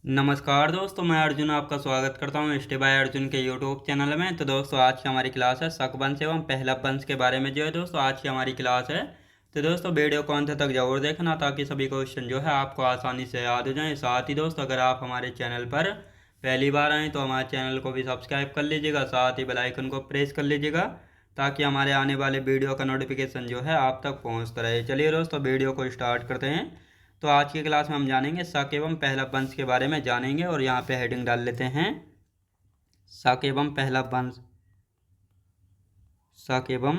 नमस्कार दोस्तों, मैं अर्जुन आपका स्वागत करता हूं स्टे बाय अर्जुन के यूट्यूब चैनल में। तो दोस्तों, आज की हमारी क्लास है सकवंश एवं पहला वंश के बारे में। जो है दोस्तों, आज की हमारी क्लास है। तो दोस्तों, वीडियो को अंत तक जरूर देखना ताकि सभी क्वेश्चन जो है आपको आसानी से याद हो जाएं। साथ ही दोस्तों, अगर आप हमारे चैनल पर पहली बार आएँ तो हमारे चैनल को भी सब्सक्राइब कर लीजिएगा, साथ ही बेल आइकन को प्रेस कर लीजिएगा ताकि हमारे आने वाले वीडियो का नोटिफिकेशन जो है आप तक पहुँचता रहे। चलिए दोस्तों, वीडियो को स्टार्ट करते हैं। तो आज की क्लास में हम जानेंगे शक एवं पहला वंश के बारे में जानेंगे, और यहाँ पे हेडिंग डाल लेते हैं शक एवं पहला वंश। शक एवं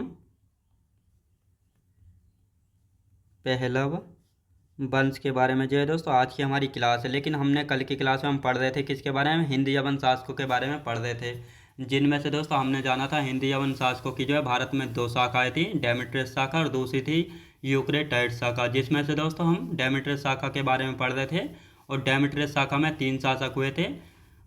पहला वंश के बारे में जो है दोस्तों आज की हमारी क्लास है। लेकिन हमने कल की क्लास में हम पढ़ रहे थे किसके बारे में? हिंद यवन शासकों के बारे में पढ़ रहे थे, जिनमें से दोस्तों हमने जाना था हिंद यवन शासकों की जो है भारत में दो शाखाएं थी, डेमेट्रियस शाखा और दूसरी थी यूक्रेटाइड्स शाखा। जिसमें से दोस्तों हम डेमेट्रियस शाखा के बारे में पढ़ रहे थे, और डेमेट्रियस शाखा में तीन शासक हुए थे,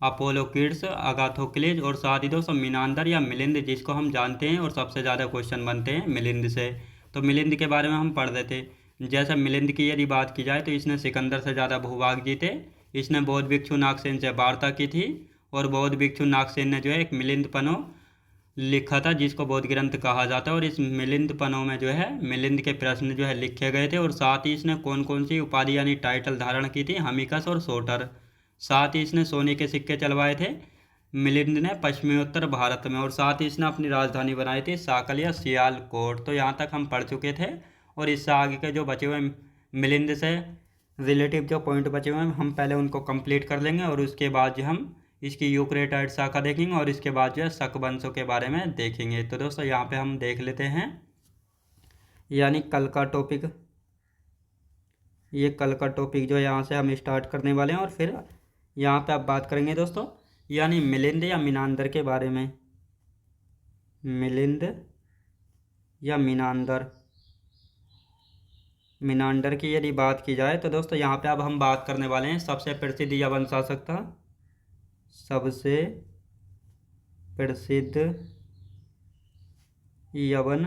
अपोलोकिड्स, अगाथोक्लिज और साथ ही दोस्तों मिनांदर या मिलिंद, जिसको हम जानते हैं और सबसे ज़्यादा क्वेश्चन बनते हैं मिलिंद से। तो मिलिंद के बारे में हम पढ़ रहे थे। जैसे मिलिंद की यदि बात की जाए तो इसने सिकंदर से ज़्यादा भूभाग जीते। इसने बौद्ध भिक्षु नागसेन से वार्ता की थी, और बौद्ध भिक्षु नागसेन ने जो है एक मिलिंद पनो लिखा था, जिसको बौद्ध ग्रंथ कहा जाता है। और इस मिलिंद पनों में जो है मिलिंद के प्रश्न जो है लिखे गए थे। और साथ ही इसने कौन कौन सी उपाधि यानी टाइटल धारण की थी? हमिकस और सोटर। साथ ही इसने सोने के सिक्के चलवाए थे मिलिंद ने पश्चिमोत्तर भारत में। और साथ ही इसने अपनी राजधानी बनाई थी साकल या सियालकोट। तो यहाँ तक हम पढ़ चुके थे, और इससे आगे के जो बचे हुए मिलिंद से रिलेटिव जो पॉइंट बचे हुए हैं हम पहले उनको कंप्लीट कर लेंगे, और उसके बाद जो हम इसकी यूक्रेटाइड शाखा देखेंगे, और इसके बाद जो है शक वंशों के बारे में देखेंगे। तो दोस्तों, यहाँ पे हम देख लेते हैं, यानी कल का टॉपिक, ये कल का टॉपिक जो यहाँ से हम स्टार्ट करने वाले हैं। और फिर यहाँ पे आप बात करेंगे दोस्तों, यानी मिलिंद या मिनांदर के बारे में। मिलिंद या मिनांडर की यदि बात की जाए तो दोस्तों यहाँ पे अब हम बात करने वाले हैं सबसे प्रसिद्ध यवन शासक था। सबसे प्रसिद्ध यवन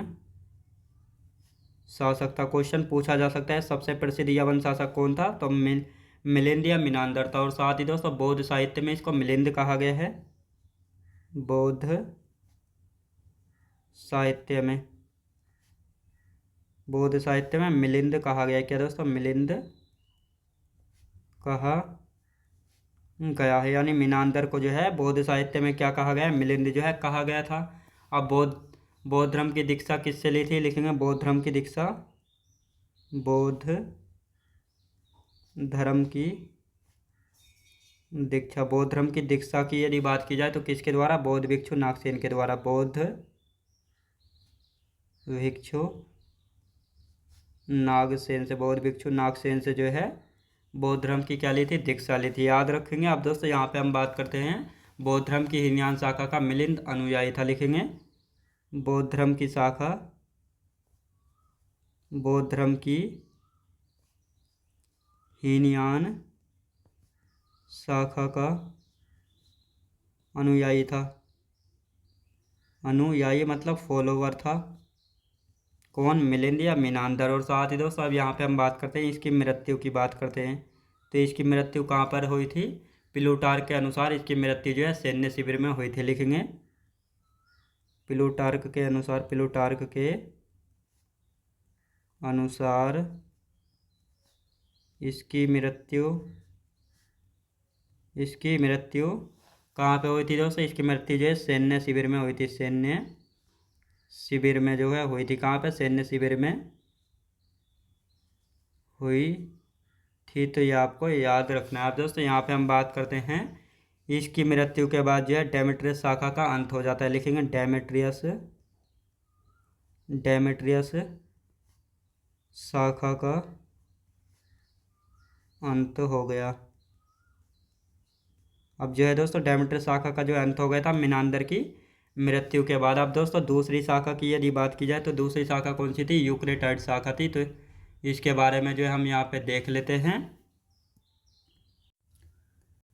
शासक था। क्वेश्चन पूछा जा सकता है सबसे प्रसिद्ध यवन शासक कौन था? तो मिलिंद या मिनांदर था। और साथ ही दोस्तों बौद्ध साहित्य में इसको मिलिंद कहा गया है। बौद्ध साहित्य में मिलिंद कहा गया है। क्या दोस्तों? मिलिंद कहा गया है, यानी मिनांदर को जो है बौद्ध साहित्य में क्या कहा गया है? मिलिंद जो है कहा गया था। अब बौद्ध धर्म की दीक्षा किससे ली थी? लिखेंगे बौद्ध धर्म की दीक्षा, बौद्ध धर्म की दीक्षा। बौद्ध धर्म की दीक्षा की यदि बात की जाए तो किसके द्वारा? बौद्ध भिक्षु नागसेन के द्वारा। बौद्ध भिक्षु नागसेन से, बौद्ध भिक्षु नागसेन से जो है बौद्ध धर्म की क्या ली थी? दीक्षा ली थी। याद रखेंगे। अब दोस्तों यहाँ पे हम बात करते हैं बौद्ध धर्म की हीनयान शाखा का मिलिंद अनुयायी था। लिखेंगे बौद्ध धर्म की शाखा, बौद्ध धर्म की हीनयान शाखा का अनुयायी था। अनुयायी मतलब फॉलोवर था। कौन? मिलिंद या मिनांदर। और साथ ही दोस्तों अब यहाँ पे हम बात करते हैं इसकी मृत्यु की बात करते हैं। तो इसकी मृत्यु कहाँ पर हुई थी? प्लूटार्क के अनुसार इसकी मृत्यु जो है सैन्य शिविर में हुई थी। लिखेंगे प्लूटार्क के अनुसार, प्लूटार्क के अनुसार इसकी मृत्यु कहाँ पे हुई थी दोस्तों? इसकी मृत्यु जो है सैन्य शिविर में हुई थी। सैन्य शिविर में जो है हुई थी। कहाँ पे? सैन्य शिविर में हुई थी। तो ये आपको याद रखना है। अब दोस्तों यहाँ पे हम बात करते हैं इसकी मृत्यु के बाद जो है डेमेट्रियस शाखा का अंत हो जाता है। लिखेंगे डेमेट्रियस शाखा का अंत हो गया। अब जो है दोस्तों डेमेट्रियस शाखा का जो अंत हो गया था मिनांदर की मृत्यु के बाद। अब दोस्तों दूसरी शाखा की यदि बात की जाए तो दूसरी शाखा कौन सी थी? यूक्रेटाइड शाखा थी। तो इसके बारे में जो है हम यहाँ पे देख लेते हैं।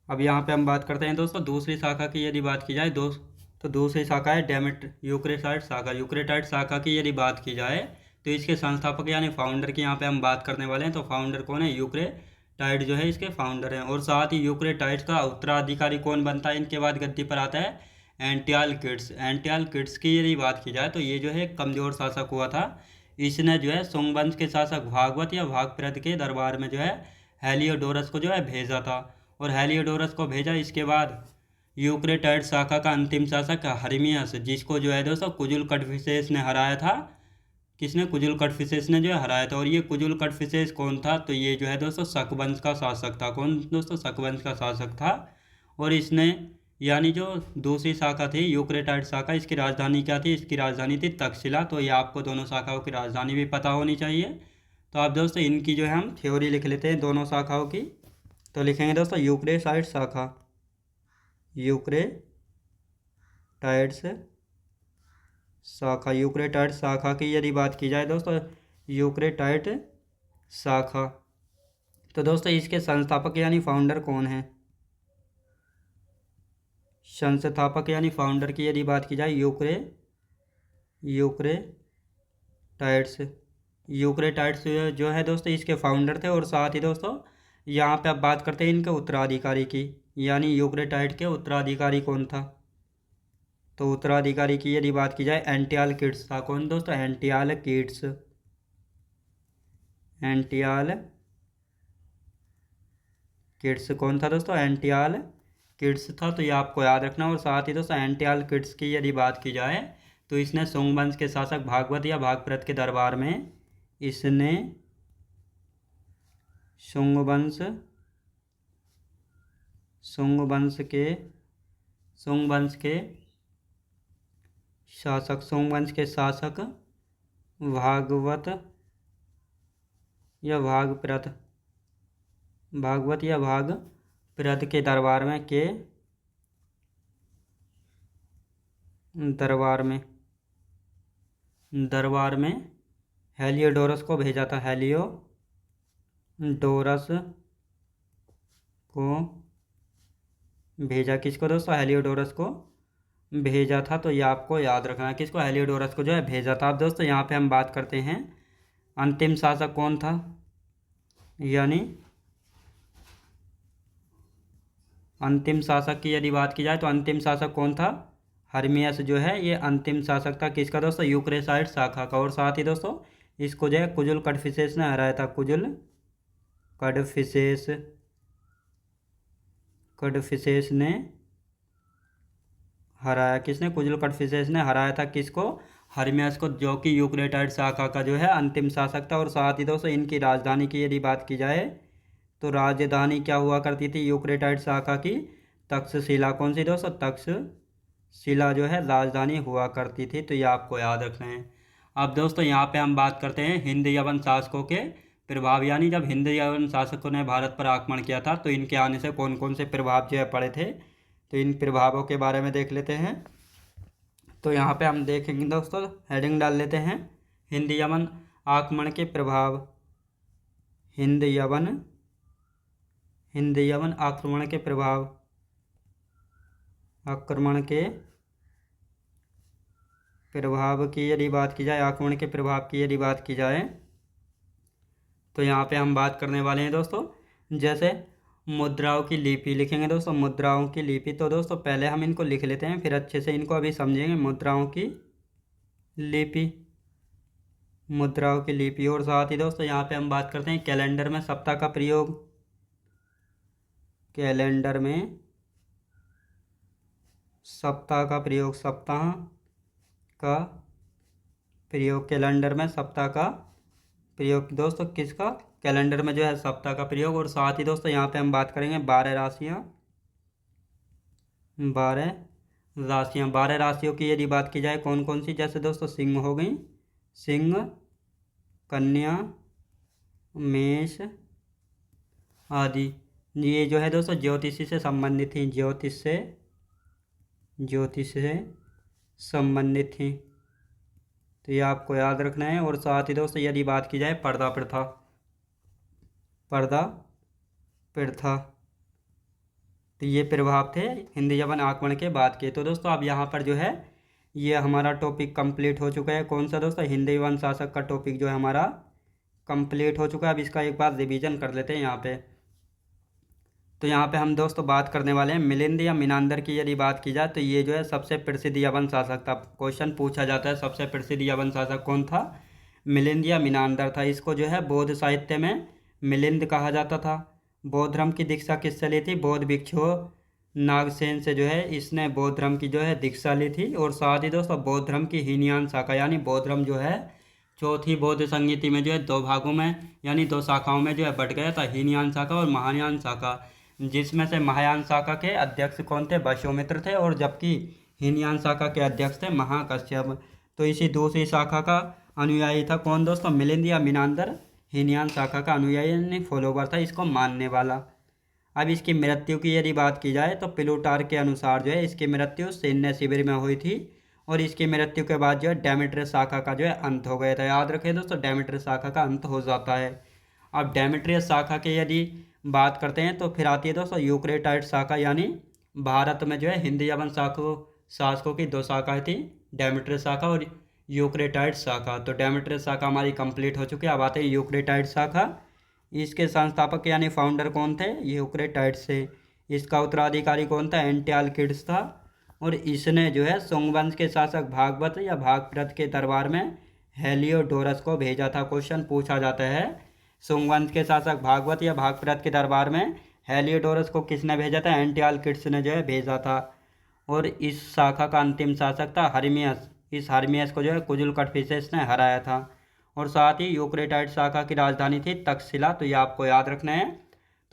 अब यहाँ पे हम बात करते हैं दोस्तों दूसरी शाखा की यदि बात की जाए तो दूसरी शाखा है यूक्रेटाइड शाखा। यूक्रेटाइड शाखा की यदि बात की जाए तो इसके संस्थापक यानी फाउंडर की यहाँ पे हम बात करने वाले हैं। तो फाउंडर कौन है? टाइड जो है इसके फाउंडर हैं। और साथ ही यूक्रेटाइड्स का उत्तराधिकारी कौन बनता है इनके बाद गद्दी पर आता है? एंटियालकिड्स। एंटियालकिड्स की यदि बात की जाए तो ये जो है एक कमज़ोर शासक हुआ था। इसने जो है सुंग वंश के शासक भागवत या भागप्रद के दरबार में जो है हेलियोडोरस को जो है भेजा था। और हेलियोडोरस को भेजा, इसके बाद यूक्रेटाइड शाखा का अंतिम शासक हर्मियस, जिसको जो है दोस्तों कुजुल कडफिसेस ने हराया था। किसने? कुजुल कडफिसेस ने जो है हराया था। और ये कुजुल कडफिसेस कौन था? तो ये जो है दोस्तों शक वंश का शासक था। कौन दोस्तों? शक वंश का शासक था। और इसने यानी जो दूसरी शाखा थी यूक्रेटाइड शाखा, इसकी राजधानी क्या थी? इसकी राजधानी थी तक्षशिला। तो ये आपको दोनों शाखाओं की राजधानी भी पता होनी चाहिए। तो आप दोस्तों इनकी जो है हम थ्योरी लिख लेते हैं दोनों शाखाओं की। तो लिखेंगे दोस्तों यूक्रेटाइड शाखा, यूक्रेटाइड्स शाखा। यूक्रेटाइड शाखा की यदि बात की जाए दोस्तों, यूक्रेटाइड शाखा, तो दोस्तों इसके संस्थापक यानी फाउंडर कौन है? संस्थापक यानी फाउंडर की यदि बात की जाए यूक्रेटाइड्स यूक्रेटाइड्स जो है दोस्तों इसके फाउंडर थे। और साथ ही दोस्तों यहाँ पे अब बात करते हैं इनके उत्तराधिकारी की, यानी यूक्रेटाइड के उत्तराधिकारी कौन था? तो उत्तराधिकारी की यदि बात की जाए एंटियालकिड्स था। कौन दोस्तों? एंटियालकिड्स। एंटियालकिड्स कौन था दोस्तों? एंटियालकिड्स था। तो ये आपको याद रखना। और साथ ही दोस्तों एंटियालकिड्स की यदि बात की जाए तो इसने सुंग वंश के शासक भागवत या भागप्रत के दरबार में इसने सुंग वंश के शासक भागवत या भागप्रत के दरबार में हेलियोडोरस को भेजा था। हेलियोडोरस को भेजा। किसको दोस्तों? हेलियोडोरस को भेजा था। तो ये आपको याद रखना है, किसको? हेलियोडोरस को जो है भेजा था। अब दोस्तों यहाँ पे हम बात करते हैं अंतिम शासक कौन था, यानी अंतिम शासक की यदि बात की जाए तो अंतिम शासक कौन था? हर्मियस जो है ये अंतिम शासक था। किसका दोस्तों? यूक्रेटाइड शाखा का। और साथ ही दोस्तों इसको जो है कुजुल कडफिसेस ने हराया था। कुजुल कडफिसेस ने हराया। किसने? कुजुल कडफिसेस ने हराया था। किसको? हर्मियस को, जो कि यूक्रेटाइड शाखा का जो है अंतिम शासक था। और साथ ही दोस्तों इनकी राजधानी की यदि बात की जाए तो राजधानी क्या हुआ करती थी यूक्रेटाइड शाखा की? तक्षशिला। कौन सी दोस्तों? तक्षशिला जो है राजधानी हुआ करती थी। तो ये आपको याद रखना है। अब दोस्तों यहाँ पे हम बात करते हैं हिंद यवन शासकों के प्रभाव, यानी जब हिंद यवन शासकों ने भारत पर आक्रमण किया था तो इनके आने से कौन कौन से प्रभाव जो है पड़े थे। तो इन प्रभावों के बारे में देख लेते हैं। तो यहाँ पे हम देखेंगे दोस्तों, हेडिंग डाल लेते हैं हिंद यवन आक्रमण के प्रभाव। हिंद यवन आक्रमण के प्रभाव। आक्रमण के प्रभाव की यदि बात की जाए तो यहाँ पे हम बात करने वाले हैं दोस्तों, जैसे मुद्राओं की लिपि लिखेंगे दोस्तों। मुद्राओं की लिपि, तो दोस्तों पहले हम इनको लिख लेते हैं, फिर अच्छे से इनको अभी समझेंगे। मुद्राओं की लिपि। और साथ ही दोस्तों यहाँ पे हम बात करते हैं कैलेंडर में सप्ताह का प्रयोग। कैलेंडर में सप्ताह का प्रयोग। कैलेंडर में सप्ताह का प्रयोग दोस्तों। किसका? कैलेंडर में जो है सप्ताह का प्रयोग। और साथ ही दोस्तों यहाँ पे हम बात करेंगे 12 राशियों की यदि बात की जाए कौन कौन सी, जैसे दोस्तों सिंह हो गई, सिंह, कन्या, मेष आदि। ये जो है दोस्तों ज्योतिषी से संबंधित थी। ज्योतिष से संबंधित थी। तो ये आपको याद रखना है। और साथ ही दोस्तों यदि बात की जाए पर्दा प्रथा, तो ये प्रभाव थे हिंद यवन आक्रमण के बाद के। तो दोस्तों अब यहाँ पर जो है ये हमारा टॉपिक कंप्लीट हो चुका है। कौन सा दोस्तों? हिंद यवन शासक का टॉपिक जो है हमारा कंप्लीट हो चुका है। अब इसका एक बार रिवीजन कर लेते हैं यहाँ पे। तो यहाँ पे हम दोस्तों बात करने वाले हैं मिलिंद या मिनांदर की। यदि बात की जाए तो ये जो है सबसे प्रसिद्ध यवन शासक था। क्वेश्चन पूछा जाता है सबसे प्रसिद्ध यवन शासक कौन था, मिलिंद या मिनांदर था। इसको जो है बौद्ध साहित्य में मिलिंद कहा जाता था। बौद्ध धर्म की दीक्षा किससे ली थी, बौद्ध भिक्षु नागसेन से जो है इसने बौद्ध धर्म की जो है दीक्षा ली थी। और साथ ही दोस्तों बौद्ध धर्म की हीनयान शाखा यानी बौद्ध धर्म जो है चौथी बौद्ध संगीति में जो है दो भागों में यानी दो शाखाओं में जो है बट गया था, हीनयान शाखा और महायान शाखा। जिसमें से महायान शाखा के अध्यक्ष कौन थे, वशोमित्र थे, और जबकि हीनयान शाखा के अध्यक्ष थे महाकश्यप। तो इसी दूसरी शाखा का अनुयायी था कौन दोस्तों, मिलिंद या मिनांदर हीनयान शाखा का अनुयायी यानी फॉलोवर था, इसको मानने वाला। अब इसकी मृत्यु की यदि बात की जाए तो प्लूटार्क के अनुसार जो है इसकी मृत्यु सैन्य शिविर में हुई थी। और इसकी मृत्यु के बाद जो है डेमेट्रियस शाखा का जो है अंत हो गया था। याद रखें दोस्तों, डेमेट्रियस शाखा का अंत हो जाता है। अब डेमेट्रियस शाखा के यदि बात करते हैं तो फिर आती है दोस्तों यूक्रेटाइड शाखा, यानी भारत में जो है हिंदी यवन शासकों की दो शाखाएं थी, डेमेट्रियस शाखा और यूक्रेटाइड शाखा। तो डेमेट्रियस शाखा हमारी कंप्लीट हो चुकी है। अब आते हैं यूक्रेटाइड शाखा। इसके संस्थापक यानी फाउंडर कौन थे, यूक्रेटाइड से। इसका उत्तराधिकारी कौन था, एंटियालकिड्स था। और इसने जो है सुंग वंश के शासक भागवत या भागप्रथ के दरबार में हेलियोडोरस को भेजा था। क्वेश्चन पूछा जाता है सुंग वंश के शासक भागवत या भागप्रथ के दरबार में हेलियोडोरस को किसने भेजा था, एंटियालकिड्स ने जो है भेजा था। और इस शाखा का अंतिम शासक था हर्मियस। इस हर्मियस को जो है कुजुल कटफिसेस ने हराया था। और साथ ही यूक्रेटाइड शाखा की राजधानी थी तक्षशिला। तो ये आपको याद रखना है।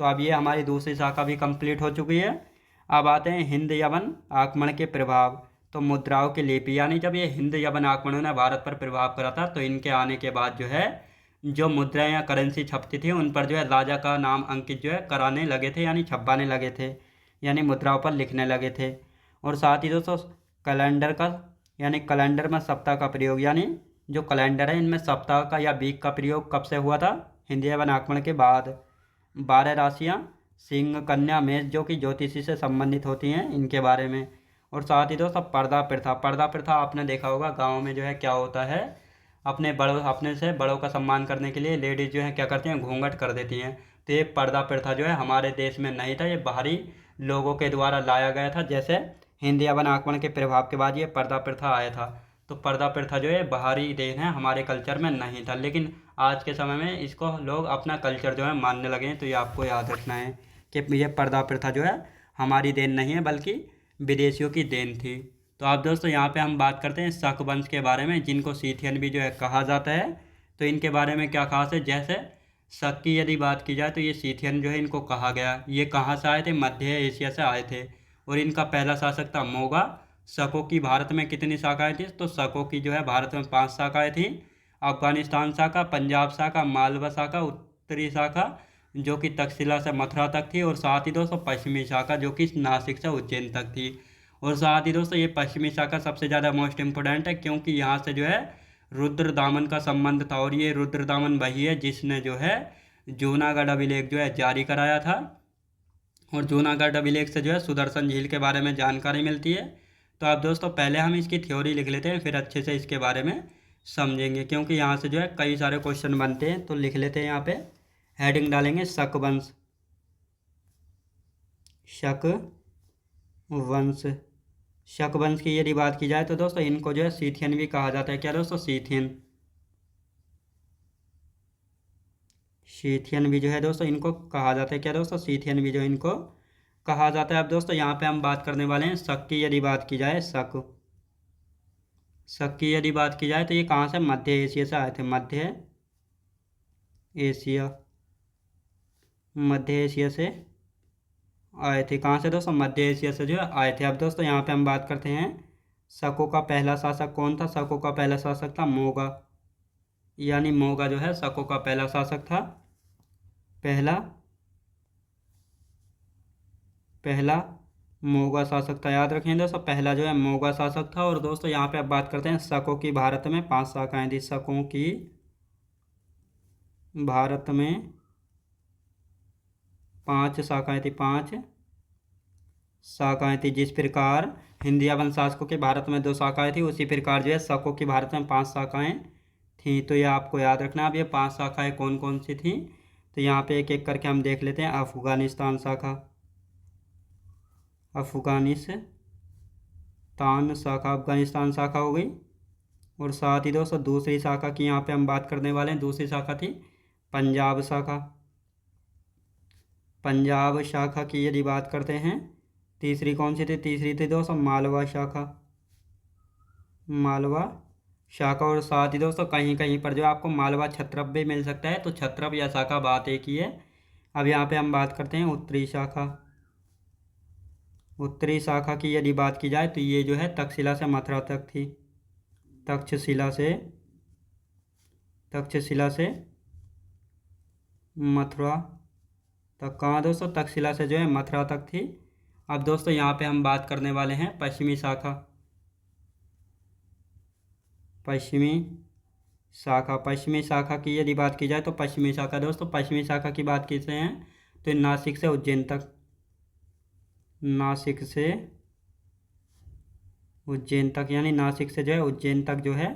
तो अब ये हमारी दूसरी शाखा भी कंप्लीट हो चुकी है। अब आते हैं हिंद यवन आक्रमण के प्रभाव। तो मुद्राओं की लिपि, यानी जब ये हिंद यवन आक्रमणों ने भारत पर प्रभाव करा था तो इनके आने के बाद जो है जो मुद्राएं या करेंसी छपती थी उन पर जो है राजा का नाम अंकित जो है कराने लगे थे, यानी छपवाने लगे थे, यानी मुद्राओं पर लिखने लगे थे। और साथ ही दोस्तों कैलेंडर का यानी कैलेंडर में सप्ताह का प्रयोग, यानी जो कैलेंडर है इनमें सप्ताह का या वीक का प्रयोग कब से हुआ था, हिंदी यवन आक्रमण के बाद। 12 राशियाँ सिंह कन्या मेष जो कि ज्योतिषी से संबंधित होती हैं, इनके बारे में। और साथ ही दोस्तों पर्दा प्रथा। पर्दा प्रथा आपने देखा होगा गाँव में जो है क्या होता है, अपने से बड़ों का सम्मान करने के लिए लेडीज़ जो है क्या करती हैं, घूंघट कर देती हैं। तो ये पर्दा प्रथा जो है हमारे देश में नहीं था, ये बाहरी लोगों के द्वारा लाया गया था। जैसे हिंदी यवन आक्रमण के प्रभाव के बाद ये पर्दा प्रथा आया था। तो पर्दा प्रथा जो है बाहरी देन है, हमारे कल्चर में नहीं था। लेकिन आज के समय में इसको लोग अपना कल्चर जो है मानने लगे हैं। तो ये आपको याद रखना है कि ये पर्दा प्रथा जो है हमारी देन नहीं है बल्कि विदेशियों की देन थी। तो आप दोस्तों यहाँ पे हम बात करते हैं शक वंश के बारे में, जिनको सीथियन भी जो है कहा जाता है। तो इनके बारे में क्या खास है, जैसे शक की यदि बात की जाए तो ये सीथियन जो है इनको कहा गया, ये कहाँ से आए थे, मध्य एशिया से आए थे। और इनका पहला शासक था मोगा। शकों की भारत में कितनी शाखाएं थी, तो शकों की जो है भारत में 5 शाखाएं थी। अफगानिस्तान शाखा, पंजाब शाखा, मालवा शाखा, उत्तरी शाखा जो कि तक्षशिला से मथुरा तक थी। और साथ ही दोस्तों पश्चिमी शाखा जो कि नासिक से उज्जैन तक थी। और साथ ही दोस्तों ये पश्चिमी शाखा सबसे ज़्यादा मोस्ट इम्पोर्टेंट है, क्योंकि यहाँ से जो है रुद्रदामन का संबंध था। और ये रुद्रदामन वही है जिसने जो है जूनागढ़ अभिलेख जो है जारी कराया था। और जूनागढ़ अभिलेख से जो है सुदर्शन झील के बारे में जानकारी मिलती है। तो आप दोस्तों पहले हम इसकी थ्योरी लिख लेते हैं, फिर अच्छे से इसके बारे में समझेंगे, क्योंकि यहाँ से जो है कई सारे क्वेश्चन बनते हैं। तो लिख लेते हैं, यहाँ पे हेडिंग डालेंगे शक वंश। शक वंश। शक वंश की यदि बात की जाए तो दोस्तों इनको जो है सीथियन भी कहा जाता है। क्या दोस्तों, सीथियन। सीथियन भी जो है दोस्तों इनको कहा जाता है। क्या दोस्तों, सीथियन भी जो इनको कहा जाता है। अब दोस्तों यहाँ पे हम बात करने वाले हैं शक की यदि बात की जाए। शक की यदि बात की जाए तो ये कहाँ से, मध्य एशिया से आए थे। मध्य एशिया से आए थे। कहाँ से दोस्तों, मध्य एशिया से जो है आए थे। अब दोस्तों यहाँ पे हम बात करते हैं शकों का पहला शासक कौन था। शकों का पहला शासक था मोगा, यानी मोगा जो है शकों का पहला शासक था। पहला मोगा शासक था। याद रखें दोस्तों, पहला जो है मोगा शासक था। और दोस्तों यहाँ पे अब बात करते हैं शकों की भारत में 5 शाखाएं थी। शकों की भारत में 5 शाखाएं थी। 5 शाखाएं थी। जिस प्रकार हिंदी यवन शासकों के भारत में 2 शाखाएं थी, उसी प्रकार जो है शकों की भारत में 5 शाखाएं थी। तो ये आपको याद रखना। अब ये 5 शाखाएं कौन कौन सी थी, तो यहाँ पे एक एक करके हम देख लेते हैं। अफगानिस्तान शाखा, अफगानिस्तान शाखा, अफगानिस्तान शाखा हो गई। और साथ ही दोस्तों दूसरी शाखा की यहाँ पे हम बात करने वाले हैं। दूसरी शाखा थी पंजाब शाखा। पंजाब शाखा की यदि बात करते हैं, तीसरी कौन सी थी? तीसरी थी दोस्तों मालवा शाखा, मालवा शाखा। और साथ ही दोस्तों कहीं कहीं पर जो आपको मालवा छत्रप भी मिल सकता है, तो छत्रप या शाखा बात एक ही है। अब यहाँ पे हम बात करते हैं उत्तरी शाखा। उत्तरी शाखा की यदि बात की जाए तो ये जो है तक्षशिला से मथुरा तक थी। तक्षशिला से मथुरा तक। कहाँ दोस्तों? तक्षशिला से जो है मथुरा तक थी। अब दोस्तों यहाँ पे हम बात करने वाले हैं पश्चिमी शाखा। पश्चिमी शाखा की यदि बात की जाए तो पश्चिमी शाखा दोस्तों, पश्चिमी शाखा की बात करते हैं तो नासिक से उज्जैन तक, नासिक से उज्जैन तक, यानी नासिक से जो है उज्जैन तक जो है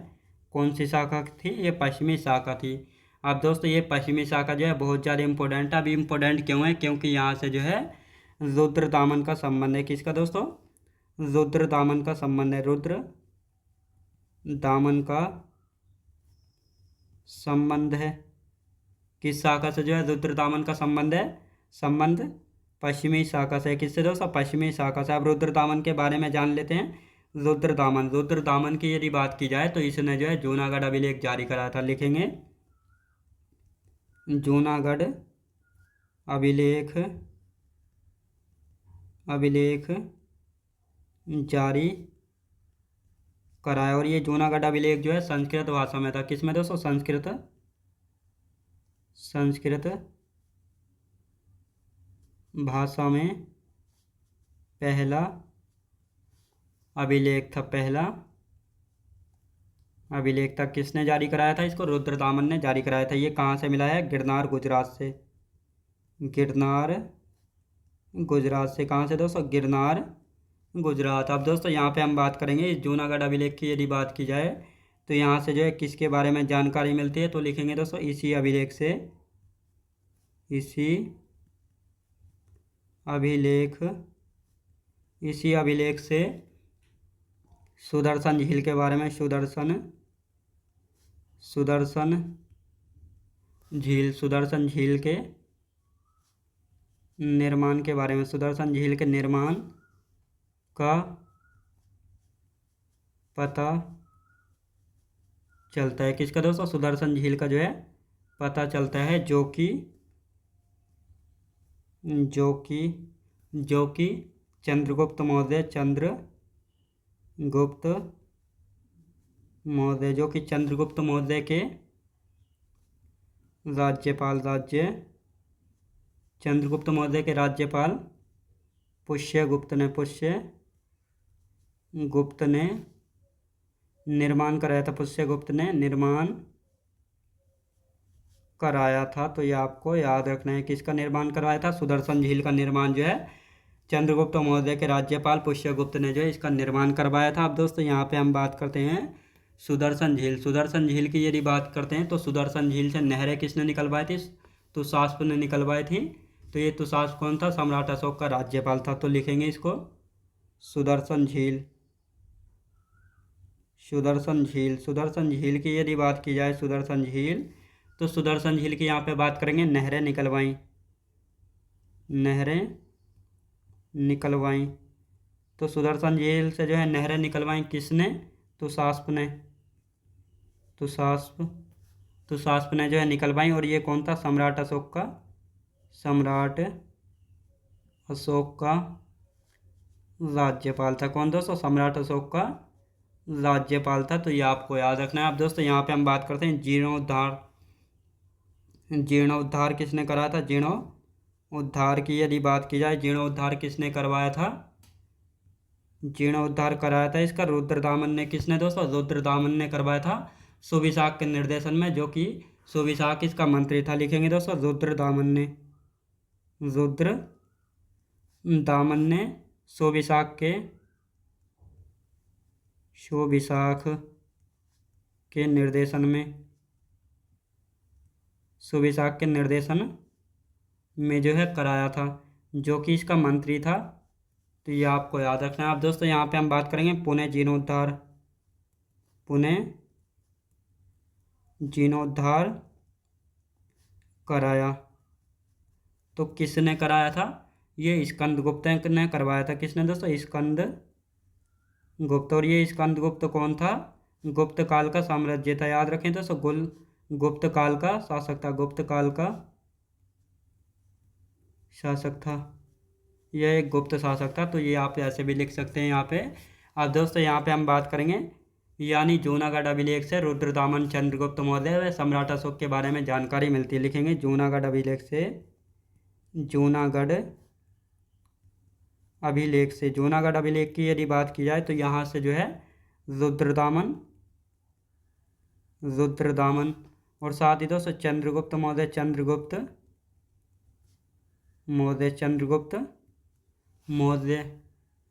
कौन सी शाखा थी? ये पश्चिमी शाखा थी। अब दोस्तों ये पश्चिमी शाखा जो है बहुत ज़्यादा इंपॉर्टेंट है। अब इम्पोर्टेंट क्यों है? क्योंकि यहाँ से जो है रुद्र दामन का संबंध है। किसका दोस्तों? रुद्र दामन का संबंध है। रुद्र दामन का संबंध है। किस शाखा से जो है रुद्र दामन का संबंध है? संबंध पश्चिमी शाखा से। किससे दोस्तों? पश्चिमी शाखा से। अब रुद्र दामन के बारे में जान लेते हैं। रुद्र दामन की यदि बात की जाए तो इसने जो है जूनागढ़ अभिलेख जारी कराया था। लिखेंगे जूनागढ़ अभिलेख जारी कराया। और ये जूनागढ़ अभिलेख जो है संस्कृत भाषा में था। किस में दोस्तों? संस्कृत भाषा में पहला अभिलेख था। पहला अभिलेख था। किसने जारी कराया था इसको? रुद्रदामन ने जारी कराया था। ये कहाँ से मिला है? गिरनार गुजरात से। गिरनार गुजरात से। कहाँ से दोस्तों? गिरनार गुजरात। अब दोस्तों यहाँ पे हम बात करेंगे जूनागढ़ अभिलेख की यदि बात की जाए तो यहाँ से जो है किसके बारे में जानकारी मिलती है? तो लिखेंगे दोस्तों इसी अभिलेख से, इसी अभिलेख से सुदर्शन झील के बारे में, सुदर्शन झील के निर्माण के बारे में, सुदर्शन झील के निर्माण का पता चलता है। किसका दोस्तों? सुदर्शन झील का जो है पता चलता है, जो कि चंद्रगुप्त मौर्य के राज्यपाल पुष्यगुप्त ने निर्माण कराया था। पुष्यगुप्त ने निर्माण कराया था। तो ये आपको याद रखना है। किसका निर्माण करवाया था? सुदर्शन झील का निर्माण जो है चंद्रगुप्त मौर्य के राज्यपाल पुष्यगुप्त ने जो है इसका निर्माण करवाया था। अब दोस्तों यहाँ पे हम बात करते हैं सुदर्शन झील की यदि बात करते हैं तो सुदर्शन झील से नहरें किसने निकलवाई थी? तुषास्प ने निकलवाई थी। तो ये तुषास्प कौन था? सम्राट अशोक का राज्यपाल था। तो लिखेंगे इसको सुदर्शन झील की यदि बात की जाए, सुदर्शन झील, तो सुदर्शन झील की यहाँ पे बात करेंगे नहरें निकलवाई। तो सुदर्शन झील से जो है नहरें निकलवाई किसने? तुषास्प ने जो है निकलवाई। और ये कौन था? सम्राट अशोक का राज्यपाल था। कौन दोस्तों? सम्राट अशोक का राज्यपाल था। तो ये आपको याद रखना है। अब दोस्तों यहाँ पे हम बात करते हैं जीर्णोद्धार किसने कराया था? जीर्णोद्धार की यदि बात की जाए, जीर्णोद्धार किसने करवाया था? जीर्णोद्धार कराया था इसका रुद्रदामन ने। किसने दोस्तों? रुद्रदामन ने करवाया था सुविशाख के निर्देशन में, जो कि सुविशाख इसका मंत्री था। लिखेंगे दोस्तों रुद्रदामन ने सुविशाख के निर्देशन में जो है कराया था, जो कि इसका मंत्री था तो ये आपको याद रखना है। अब दोस्तों यहाँ पे हम बात करेंगे पुणे जीर्णोद्धार। पुणे जीर्णोद्धार कराया, तो किसने कराया था? ये स्कंदगुप्त ने करवाया था। किसने दोस्तों? स्कंदगुप्त। और ये स्कंदगुप्त कौन था? गुप्त काल का साम्राज्य था। याद रखें दोस्तों, गुप्त काल का शासक था। गुप्त काल का शासक था। यह एक गुप्त शासक था। तो ये आप ऐसे भी लिख सकते हैं यहाँ पे। अब दोस्तों यहाँ पे हम बात करेंगे यानी जूनागढ़ अभिलेख से रुद्रदामन चंद्रगुप्त मौर्य व सम्राट अशोक के बारे में जानकारी मिलती है। लिखेंगे जूनागढ़ अभिलेख से। जूनागढ़ अभिलेख से, जूनागढ़ अभिलेख की यदि बात की जाए तो यहाँ से जो है रुद्रदामन और साथ ही दोस्तों चंद्रगुप्त मौर्य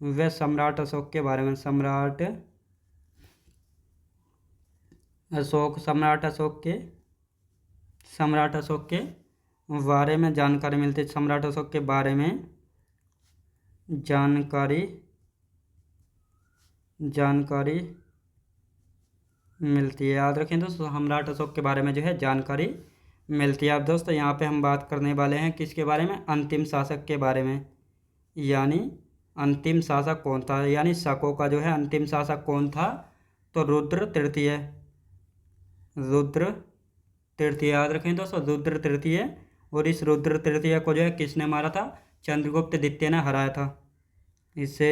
व सम्राट अशोक के बारे में, सम्राट अशोक के बारे में जानकारी मिलती है। सम्राट अशोक के बारे में जानकारी मिलती है। याद रखें दोस्तों, सम्राट अशोक के बारे में जो है जानकारी मिलती है। अब दोस्तों यहाँ पे हम बात करने वाले हैं किसके बारे में? अंतिम शासक के बारे में। यानी अंतिम शासक कौन था, यानी शकों का जो है अंतिम शासक कौन था? तो रुद्र तृतीय। याद रखें दोस्तों, रुद्र तृतीय। और इस रुद्र तृतीय को जो है किसने मारा था? चंद्रगुप्त द्वितीय ने हराया था। इसे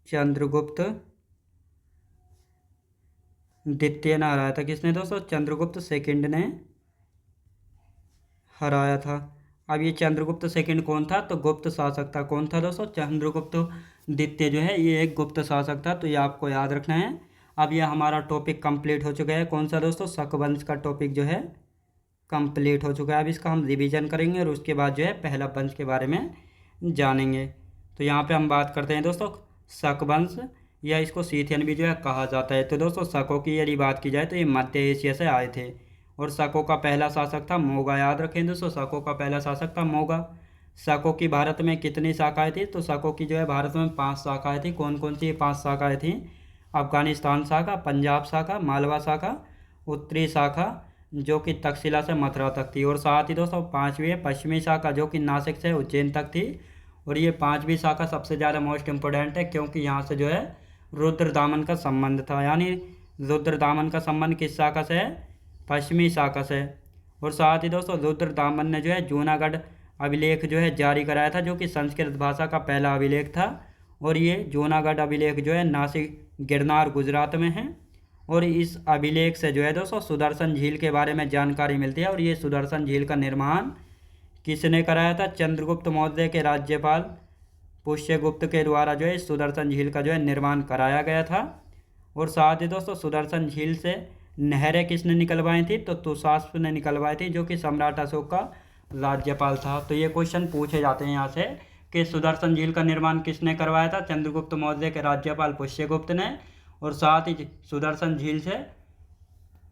चंद्रगुप्त द्वितीय ने हराया था। किसने दोस्तों? चंद्रगुप्त सेकंड ने हराया था। अब ये चंद्रगुप्त सेकंड कौन था? तो गुप्त शासक था। कौन था दोस्तों? चंद्रगुप्त द्वितीय जो है ये एक गुप्त शासक था। तो ये आपको याद रखना है। अब ये हमारा टॉपिक कंप्लीट हो चुका है। कौन सा दोस्तों? शक वंश का टॉपिक जो है कंप्लीट हो चुका है। अब इसका हम रिवीजन करेंगे और उसके बाद जो है पहला वंश के बारे में जानेंगे। तो यहाँ पे हम बात करते हैं दोस्तों शक वंश, या इसको सीथियन भी जो है कहा जाता है। तो दोस्तों शकों की यदि बात की जाए तो ये मध्य एशिया से आए थे। और शकों का पहला शासक था मोगा। याद रखें दोस्तों, शकों का पहला शासक था मोगा। शकों की भारत में कितनी शाखाएं थी? तो शकों की जो है भारत में 5 शाखाएं थी। कौन कौन सी ये 5 शाखाएं थी? अफगानिस्तान शाखा, पंजाब शाखा, मालवा शाखा, उत्तरी शाखा जो कि तक्षशिला से मथुरा तक थी। और साथ ही दोस्तों 5वीं है पश्चिमी शाखा जो कि नासिक से उज्जैन तक थी। और ये 5वीं शाखा सबसे ज़्यादा मोस्ट इम्पोर्टेंट है क्योंकि यहाँ से जो है रुद्रदामन का संबंध था। यानी रुद्रदामन का संबंध किस शाखा से है? पश्चिमी शाखा से। और साथ ही दोस्तों रुद्रदामन ने जो है जूनागढ़ अभिलेख जो है जारी कराया था, जो कि संस्कृत भाषा का पहला अभिलेख था। और ये जूनागढ़ अभिलेख जो है नासिक गिरनार गुजरात में है। और इस अभिलेख से जो है दोस्तों सुदर्शन झील के बारे में जानकारी मिलती है। और ये सुदर्शन झील का निर्माण किसने कराया था? चंद्रगुप्त मौर्य के राज्यपाल पुष्यगुप्त के द्वारा जो है इस सुदर्शन झील का जो है निर्माण कराया गया था। और साथ ही दोस्तों सुदर्शन झील से नहरें किसने निकलवाई थी? तो तुषास्प ने निकलवाई थी, जो कि सम्राट अशोक का राज्यपाल था। तो ये क्वेश्चन पूछे जाते हैं यहाँ से कि सुदर्शन झील का निर्माण किसने करवाया था? चंद्रगुप्त मौर्य के राज्यपाल पुष्यगुप्त ने। और साथ ही सुदर्शन झील से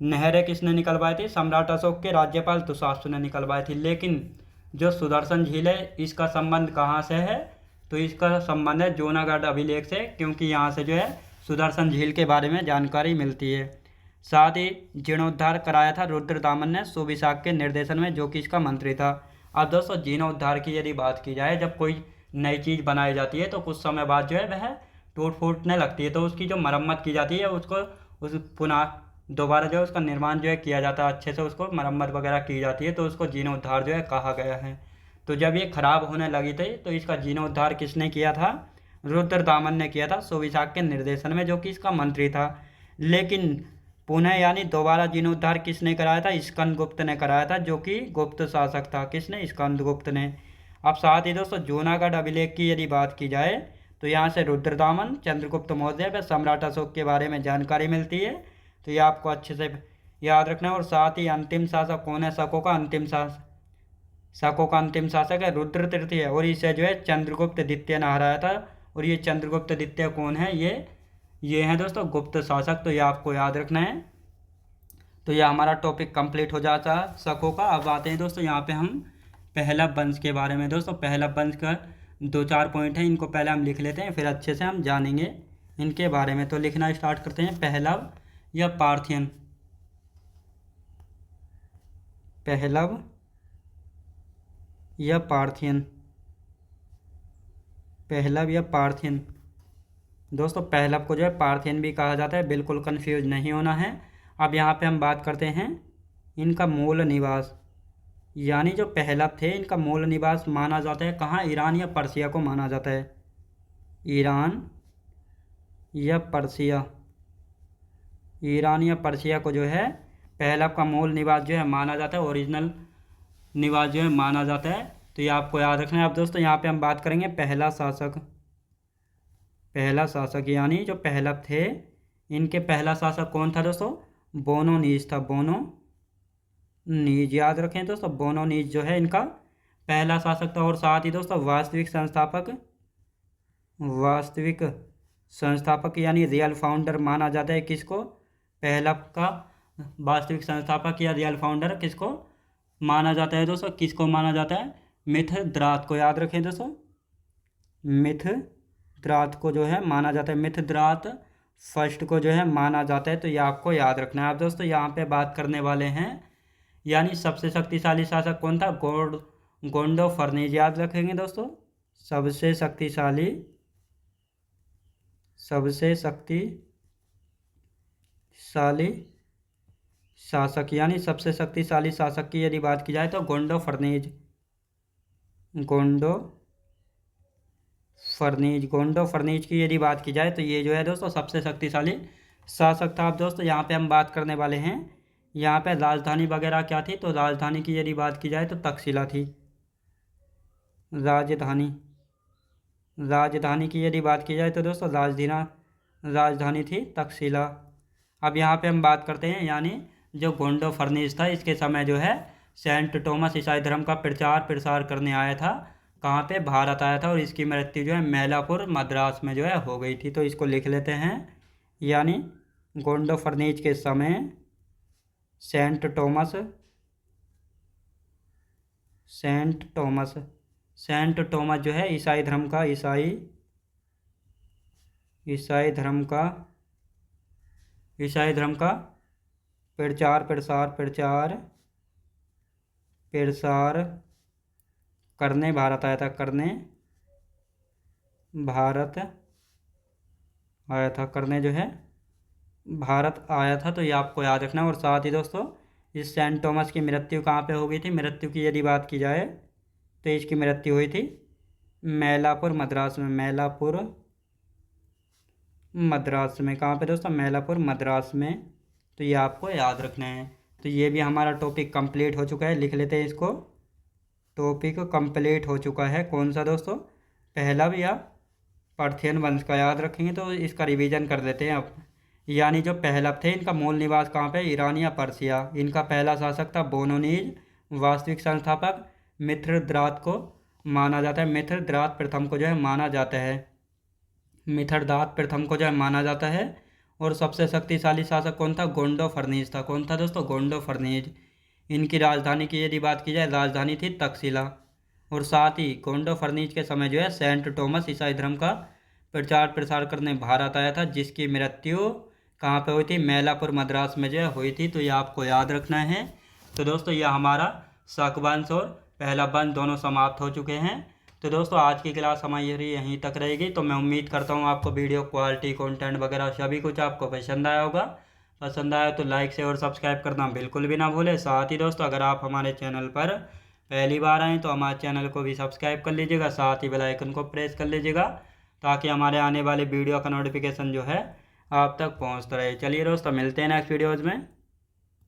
नहरें किसने निकलवाई थी? सम्राट अशोक के राज्यपाल तुषास्प ने निकलवाई थी। लेकिन जो सुदर्शन झील है इसका संबंध कहाँ से है? तो इसका संबंध है जूनागढ़ अभिलेख से, क्योंकि यहाँ से जो है सुदर्शन झील के बारे में जानकारी मिलती है। साथ ही जीर्णोद्धार कराया था रुद्रदामन ने सुविशाख के निर्देशन में, जो कि इसका मंत्री था। अब दोस्तों जीर्णोद्धार की यदि बात की जाए, जब कोई नई चीज़ बनाई जाती है तो कुछ समय बाद जो है वह टूट फूटने लगती है, तो उसकी जो मरम्मत की जाती है उसको उस पुनः दोबारा जो है उसका निर्माण जो है किया जाता है, अच्छे से उसको मरम्मत वगैरह की जाती है, तो उसको जीर्णोद्धार जो है कहा गया है। तो जब ये खराब होने लगी थी तो इसका जीर्णोद्धार किसने किया था? रुद्रदामन ने किया था सुविशाख के निर्देशन में, जो कि इसका मंत्री था। लेकिन पुनः यानी दोबारा जीर्णोद्धार किसने कराया था? स्कंदगुप्त ने कराया था, जो कि गुप्त शासक था। किसने? स्कंदगुप्त ने। अब साथ ही दोस्तों जूनागढ़ अभिलेख की यदि बात की जाए तो यहाँ से रुद्रदामन, चंद्रगुप्त मौर्य व सम्राट अशोक के बारे में जानकारी मिलती है। तो ये आपको अच्छे से याद रखना है। और साथ ही अंतिम शासक कौन है? शकों का अंतिम शासक है रुद्र तृतीय। और इसे जो है चंद्रगुप्त द्वितीय ने हराया था। और ये चंद्रगुप्त द्वितीय कौन है? ये हैं दोस्तों गुप्त शासक। तो ये आपको याद रखना है। तो ये हमारा टॉपिक कंप्लीट हो जाता है शकों का। अब आते हैं दोस्तों यहाँ पे हम पहला वंश के बारे में। दोस्तों पहला वंश का दो चार पॉइंट हैं, इनको पहले हम लिख लेते हैं, फिर अच्छे से हम जानेंगे इनके बारे में। तो लिखना स्टार्ट करते हैं। पहलव या पार्थियन, पहलव या पार्थियन, पहलव या पार्थियन। दोस्तों पहलव को जो है पार्थियन भी कहा जाता है, बिल्कुल कंफ्यूज नहीं होना है। अब यहाँ पे हम बात करते हैं इनका मूल निवास, यानी जो पहलव थे इनका मूल निवास माना जाता है कहाँ, ईरान या पर्सिया को माना जाता है। ईरान या पर्सिया, ईरान या पर्सिया को जो है पहलव का मूल निवास जो है माना जाता है, ओरिजिनल निवास जो है माना जाता है। तो ये आपको याद रखना है। अब दोस्तों यहाँ पे हम बात करेंगे पहला शासक, पहला शासक यानी जो पहलव थे इनके पहला शासक कौन था दोस्तों, बोनोनीज था। बोनोनीज याद रखें दोस्तों, बोनोनीज जो है इनका पहला शासक था। और साथ ही दोस्तों वास्तविक संस्थापक, वास्तविक संस्थापक यानी रियल फाउंडर माना जाता है किसको, पहलव का वास्तविक संस्थापक या रियल फाउंडर किसको माना जाता है दोस्तों, किसको माना जाता है, मिथद्रात को। याद रखें दोस्तों, मिथद्रात को जो है माना जाता है, मिथद्रात फर्स्ट को जो है माना जाता है। तो ये आपको याद रखना है। आप दोस्तों यहाँ पे बात करने वाले हैं यानी सबसे शक्तिशाली शासक कौन था, गोंडो फर्नेज। याद रखेंगे दोस्तों, सबसे शक्तिशाली, सबसे शक्तिशाली शासक यानी सबसे शक्तिशाली शासक की यदि बात की जाए तो गोंडो फर्नेज, गोंडो फर्नेज, गोंडो फर्नेज की यदि बात की जाए तो ये जो है दोस्तों सबसे शक्तिशाली शासक था। अब दोस्तों यहाँ पे हम बात करने वाले हैं यहाँ पे राजधानी वगैरह क्या थी, तो राजधानी की यदि बात की जाए तो तक्षशिला थी। राजधानी, राजधानी की यदि बात की जाए तो दोस्तों राजधानी थी तक्षशिला। अब यहाँ पे हम बात करते हैं यानी जो गोंडो फर्नेज था इसके समय जो है सेंट थॉमस ईसाई धर्म का प्रचार प्रसार करने आया था, कहाँ पे, भारत आया था। और इसकी मृत्यु जो है मैलापुर मद्रास में जो है हो गई थी। तो इसको लिख लेते हैं, यानी गोंडो फर्नेज के समय सेंट थॉमस जो है ईसाई धर्म का, ईसाई धर्म का प्रचार करने भारत आया था, करने जो है भारत आया था। तो ये आपको याद रखना है। और साथ ही दोस्तों इस सेंट थॉमस की मृत्यु कहाँ पे हो गई थी, मृत्यु की यदि बात की जाए तो इसकी मृत्यु हुई थी मैलापुर मद्रास में, मैलापुर मद्रास में। कहाँ पे दोस्तों, मैलापुर मद्रास में। तो ये आपको याद रखना है। तो ये भी हमारा टॉपिक कंप्लीट हो चुका है, लिख लेते हैं इसको। टॉपिक कंप्लीट हो चुका है कौन सा दोस्तों, पहलव या पार्थियन वंश का। याद रखेंगे तो इसका रिवीजन कर देते हैं अब। यानी जो पहलव थे इनका मूल निवास कहाँ पे, ईरान या पर्सिया। इनका पहला शासक था बोनोनीज। वास्तविक संस्थापक मिथ्रदात को माना जाता है, मिथ्रदात प्रथम को जो है माना जाता है, मिथ्रदात प्रथम को जो है माना जाता है। और सबसे शक्तिशाली शासक कौन था, गोंडो फर्नेज था। कौन था दोस्तों, गोंडो फर्नेज। इनकी राजधानी की यदि बात की जाए, राजधानी थी तक्षशिला। और साथ ही गोंडो फर्नेज के समय जो है सेंट थॉमस ईसाई धर्म का प्रचार प्रसार करने भारत आया था, जिसकी मृत्यु कहाँ पे हुई थी, मैलापुर मद्रास में जो है हुई थी। तो ये आपको याद रखना है। तो दोस्तों यह हमारा शक वंश और पहला वंश दोनों समाप्त हो चुके हैं। तो दोस्तों आज की क्लास हमारी यहीं तक रहेगी। तो मैं उम्मीद करता हूँ आपको वीडियो क्वालिटी, कंटेंट वगैरह सभी कुछ आपको पसंद आया होगा। पसंद आया तो लाइक शेयर और सब्सक्राइब करना बिल्कुल भी ना भूलें। साथ ही दोस्तों अगर आप हमारे चैनल पर पहली बार आएँ तो हमारे चैनल को भी सब्सक्राइब कर लीजिएगा, साथ ही बेल आइकन को प्रेस कर लीजिएगा, ताकि हमारे आने वाले वीडियो का नोटिफिकेशन जो है आप तक पहुँचता रहे। चलिए दोस्तों मिलते हैं नेक्स्ट वीडियोज़ में।